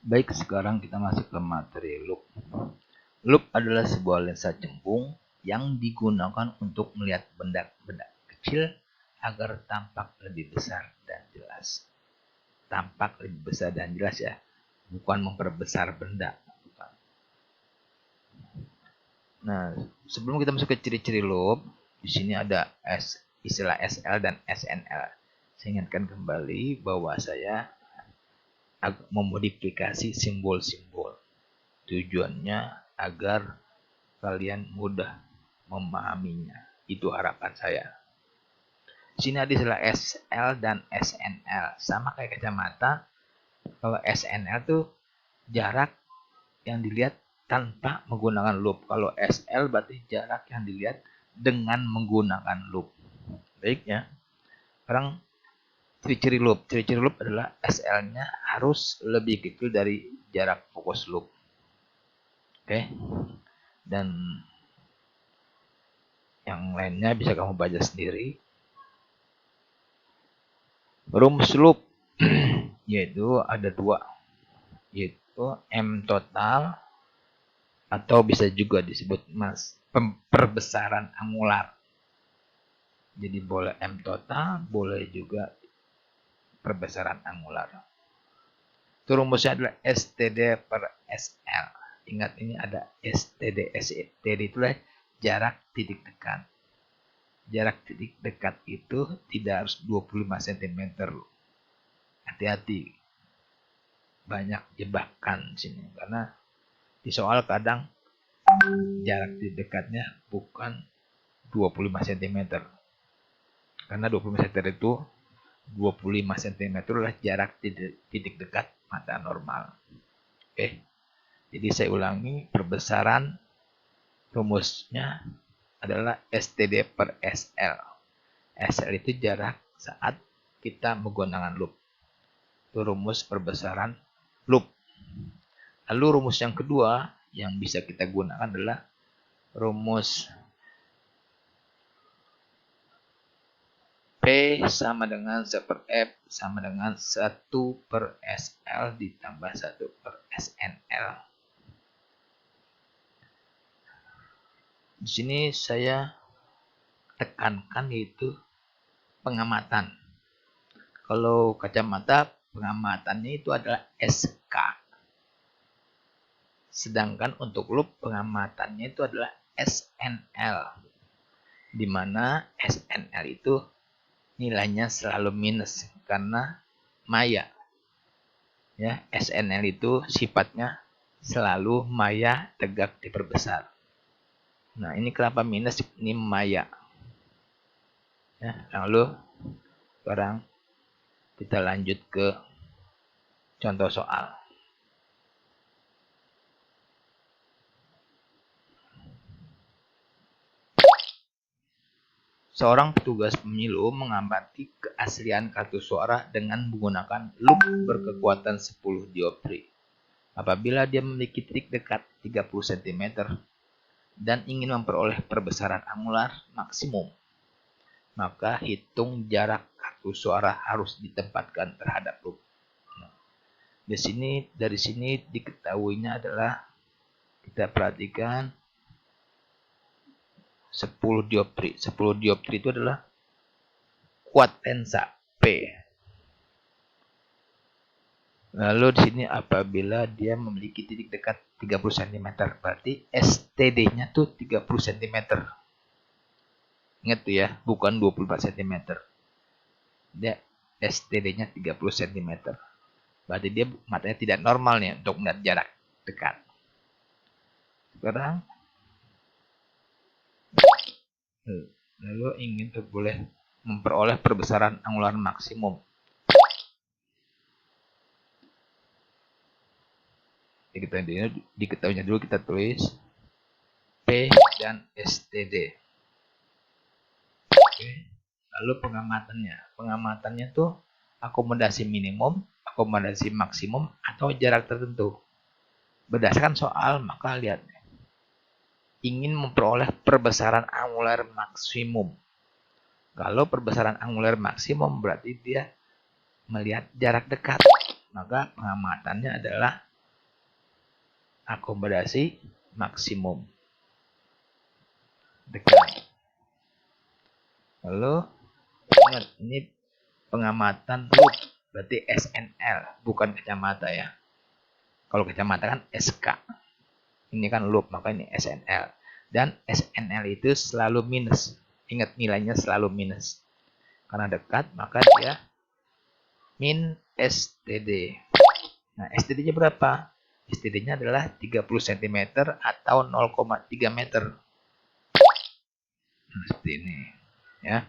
Baik, sekarang kita masuk ke materi loop. Loop adalah sebuah lensa cembung yang digunakan untuk melihat benda-benda kecil agar tampak lebih besar dan jelas. Tampak lebih besar dan jelas ya, bukan memperbesar benda. Nah, sebelum kita masuk ke ciri-ciri loop, di sini ada istilah SL dan SNL. Saya ingatkan kembali bahwa saya memodifikasi simbol-simbol. Tujuannya agar kalian mudah memahaminya. Itu harapan saya. Di sini ada istilah SL dan SNL. Sama kayak kacamata. Kalau SNL tuh jarak yang dilihat tanpa menggunakan loop. Kalau SL berarti jarak yang dilihat dengan menggunakan loop. Baik ya. Sekarang ciri-ciri loop. Ciri-ciri loop adalah SL-nya harus lebih kecil dari jarak fokus loop. Oke. Dan yang lainnya bisa kamu baca sendiri. Rumus loop yaitu ada dua, yaitu M total atau bisa juga disebut perbesaran angular. Jadi boleh M total, boleh juga perbesaran angular. Itu rumusnya adalah STD per SL. Ingat ini ada STD. STD itulah jarak titik dekat. Jarak titik dekat itu tidak harus 25 cm. Hati-hati. Banyak jebakan sini karena di soal kadang jarak titik dekatnya bukan 25 cm. Karena 25 cm itu 25 cm adalah jarak titik dekat mata normal. Oke. Jadi saya ulangi, perbesaran rumusnya adalah STD per SL. SL itu jarak saat kita menggunakan loop. Itu rumus perbesaran loop. Lalu rumus yang kedua yang bisa kita gunakan adalah rumus P sama dengan 1 per F sama dengan 1 per SL ditambah 1 per SNL. Di sini saya tekankan yaitu pengamatan. Kalau kacamata pengamatannya itu adalah SK. Sedangkan untuk loop pengamatannya itu adalah SNL. Di mana SNL itu nilainya selalu minus karena maya. Ya, SNL itu sifatnya selalu maya tegak diperbesar. Nah, ini kenapa minus? Ini maya. Ya, lalu sekarang kita lanjut ke contoh soal. Seorang petugas pemilu mengamati keaslian kartu suara dengan menggunakan loop berkekuatan 10 dioptri. Apabila dia memiliki titik dekat 30 cm dan ingin memperoleh perbesaran angular maksimum, maka hitung jarak kartu suara harus ditempatkan terhadap loop. Nah, dari sini diketahuinya adalah kita perhatikan 10 dioptri. 10 dioptri itu adalah kuat lensa P. Lalu di sini apabila dia memiliki titik dekat 30 cm, berarti STD-nya tuh 30 cm. Ingat tuh ya, bukan 24 cm. Dia STD-nya 30 cm. Berarti dia matanya tidak normal nih untuk melihat jarak dekat. Sekarang lalu ingin boleh memperoleh perbesaran angular maksimum. Diketahuinya dulu kita tulis P dan STD. Oke. Lalu pengamatannya tuh akomodasi minimum, akomodasi maksimum, atau jarak tertentu. Berdasarkan soal, maka lihat. Ingin memperoleh perbesaran angular maksimum. Kalau perbesaran angular maksimum berarti dia melihat jarak dekat. Maka pengamatannya adalah akomodasi maksimum dekat. Lalu ingat, ini pengamatan loop, berarti SNL, bukan kacamata ya. Kalau kacamata kan SK, ini kan loop, maka ini SNL. Dan SNL itu selalu minus. Ingat, nilainya selalu minus. Karena dekat, maka dia min STD. Nah, STD-nya berapa? STD-nya adalah 30 cm atau 0,3 meter. Seperti ini. Ya.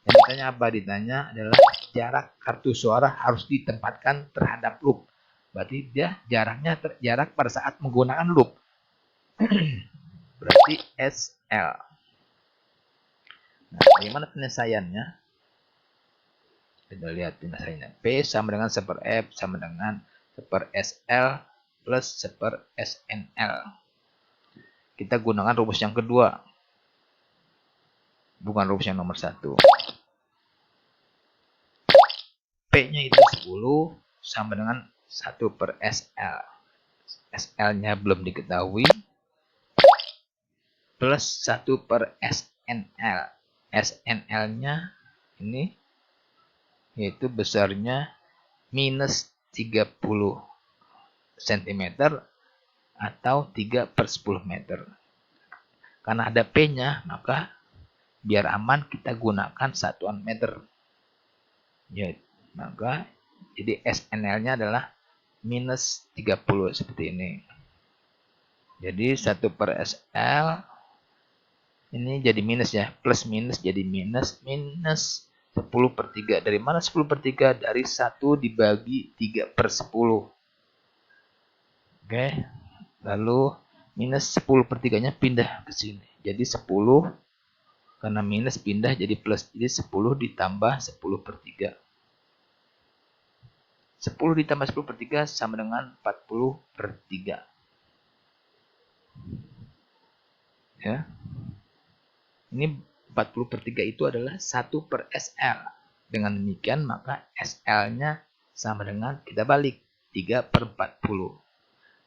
Yang ditanya apa? Ditanya adalah jarak kartu suara harus ditempatkan terhadap loop. Berarti dia jaraknya jarak pada saat menggunakan loop. Berarti SL. Nah, bagaimana penyelesaiannya? Kita lihat penyelesaiannya. P sama dengan 1/F sama dengan 1/SL plus 1/SNL. Kita gunakan rumus yang kedua. Bukan rumus yang nomor 1. P-nya itu 10 sama dengan 1/SL. SL-nya belum diketahui. Plus 1/SNL. SNL-nya ini yaitu besarnya minus 30 cm atau 3/10 meter. Karena ada P-nya, maka biar aman kita gunakan satuan meter. Ya, maka jadi SNL-nya adalah minus 30 seperti ini. Jadi 1/SL ini jadi minus ya, plus minus jadi minus, minus 10/3. Dari mana 10/3? Dari 1 dibagi 3/10. Oke, lalu minus 10/3-nya pindah ke sini. Jadi 10, karena minus pindah jadi plus. Jadi 10 ditambah 10/3. 10 ditambah 10/3 sama dengan 40/3. Ya. Ini 40/3 itu adalah 1/SL. Dengan demikian maka SL-nya sama dengan, kita balik, 3/40.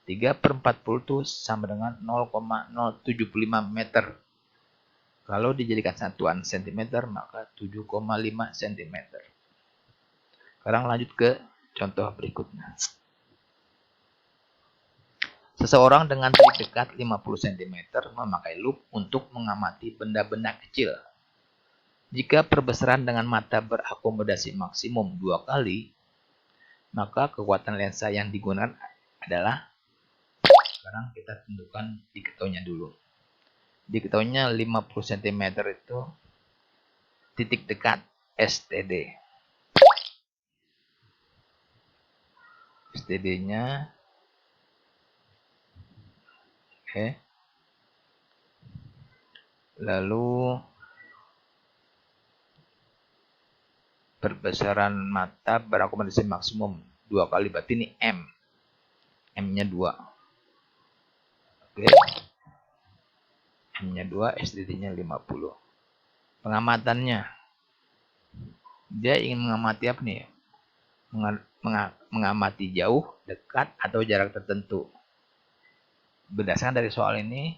3/40 itu sama dengan 0,075 meter. Kalau dijadikan satuan cm maka 7,5 cm. Sekarang lanjut ke contoh berikutnya. Seseorang dengan titik dekat 50 cm memakai loop untuk mengamati benda-benda kecil. Jika perbesaran dengan mata berakomodasi maksimum 2 kali, maka kekuatan lensa yang digunakan adalah, sekarang kita tentukan diketahuinya dulu. Diketahuinya 50 cm itu titik dekat STD. STD-nya oke. Lalu perbesaran mata berakomodasi maksimum 2 kali, berarti ini M. M-nya 2. Oke. M-nya 2, STD-nya 50. Pengamatannya. Dia ingin mengamati apa nih? Mengamati jauh, dekat, atau jarak tertentu. Berdasarkan dari soal ini,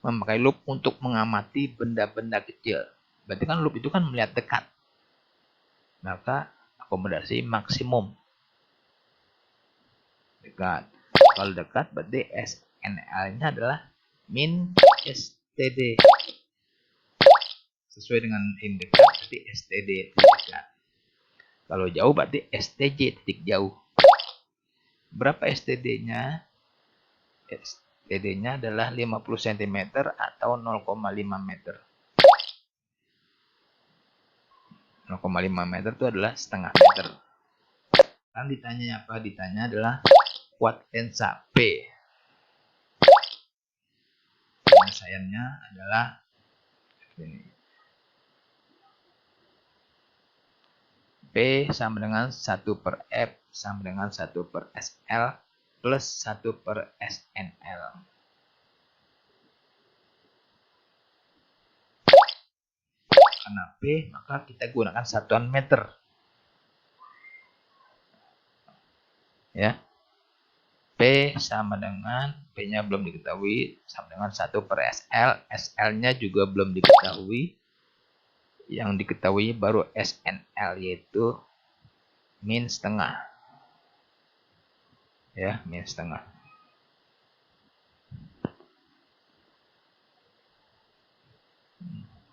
memakai loop untuk mengamati benda-benda kecil. Berarti kan loop itu kan melihat dekat. Maka akomodasi maksimum dekat. Kalau dekat berarti SNL-nya adalah min STD. Sesuai dengan in dekat berarti STD dekat. Kalau jauh berarti STJ titik jauh. Berapa STD-nya? STD-nya adalah 50 cm atau 0,5 meter. 0,5 meter itu adalah setengah meter. Kan ditanya apa? Ditanya adalah kuat lensa P. Penyelesaiannya adalah ini. P sama dengan 1/F sama dengan 1/SL plus 1/SNL. Karena P, maka kita gunakan satuan meter. Ya. P sama dengan P-nya belum diketahui, sama dengan 1 per SL. SL-nya juga belum diketahui. Yang diketahui baru SNL, yaitu min setengah. Ya, min setengah.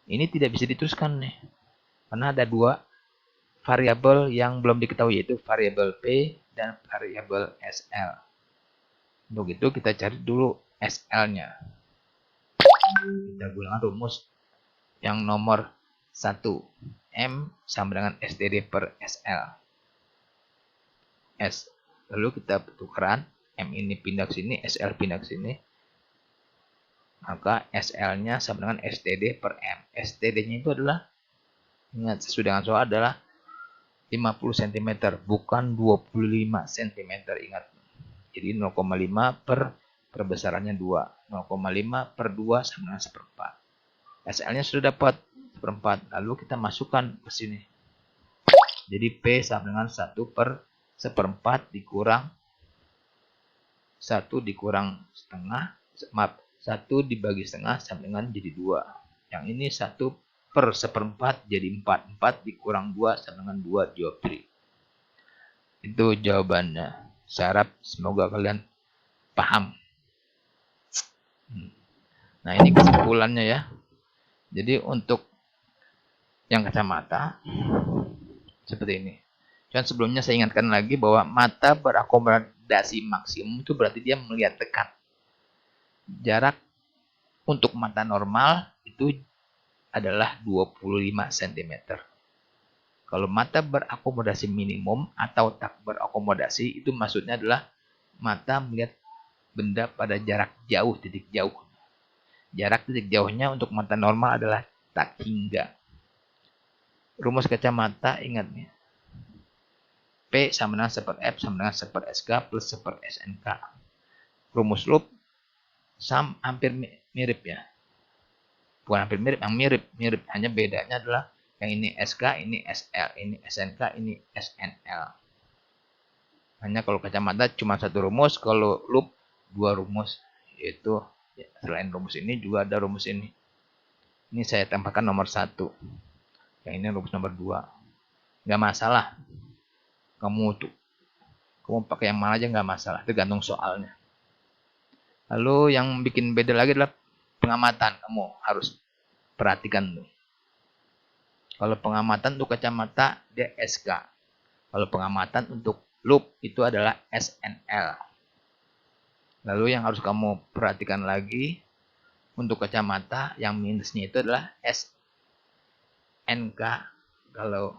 Ini tidak bisa diteruskan nih, karena ada dua variabel yang belum diketahui, yaitu variabel P dan variabel SL. Untuk itu kita cari dulu SL-nya. Kita gunakan rumus yang nomor 1. M sama dengan STD per SL. S. Lalu kita tukeran, M ini pindah ke sini, SL pindah ke sini. Maka SL-nya sama dengan STD per M. STD-nya itu adalah, ingat sesuai dengan soal, adalah 50 cm, bukan 25 cm, ingat. Jadi 0,5 per perbesarannya 2. 0,5 per 2 sama dengan 1/4. SL-nya sudah dapat 1/4. Lalu kita masukkan ke sini. Jadi P sama dengan 1 per 1/4 dikurang 1 dikurang setengah. Maaf, 1 dibagi setengah sama dengan jadi 2. Yang ini 1 per 1/4 jadi 4. 4 dikurang 2 sama dengan 2 dioptri. Itu jawabannya. Saya harap semoga kalian paham. Nah, ini kesimpulannya ya. Jadi untuk yang kacamata seperti ini. Dan sebelumnya saya ingatkan lagi bahwa mata berakomodasi maksimum itu berarti dia melihat dekat. Jarak untuk mata normal itu adalah 25 cm. Kalau mata berakomodasi minimum atau tak berakomodasi, itu maksudnya adalah mata melihat benda pada jarak jauh, titik jauh. Jarak titik jauhnya untuk mata normal adalah tak hingga. Rumus kacamata ingat nih. P sama dengan 1 per F sama dengan 1 per SK plus 1 per SNK. Rumus loop hampir mirip ya. Bukan hampir mirip, yang mirip. Hanya bedanya adalah yang ini SK, ini SL, ini SNK, ini SNL. Hanya kalau kacamata cuma 1 rumus, kalau loop 2 rumus. Yaitu ya, selain rumus ini juga ada rumus ini. Ini saya tambahkan nomor 1. Yang ini rumus nomor 2. Nggak masalah. Kamu pakai yang mana aja nggak masalah. Tergantung soalnya. Lalu yang bikin beda lagi adalah pengamatan. Kamu harus perhatikan tuh. Kalau pengamatan untuk kacamata dia SK. Kalau pengamatan untuk loop itu adalah SNL. Lalu yang harus kamu perhatikan lagi untuk kacamata yang minusnya itu adalah SNK. Kalau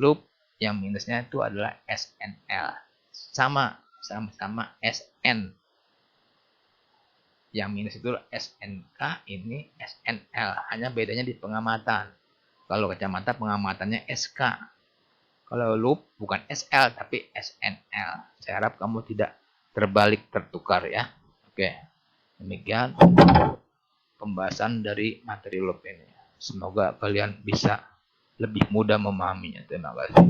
loop yang minusnya itu adalah SNL. Sama SN. Yang minus itu SNK, ini SNL. Hanya bedanya di pengamatan. Kalau kacamata pengamatannya SK. Kalau loop bukan SL tapi SNL. Saya harap kamu tidak terbalik tertukar ya. Oke. Demikian pembahasan dari materi loop ini. Semoga kalian bisa lebih mudah memahaminya. Terima kasih.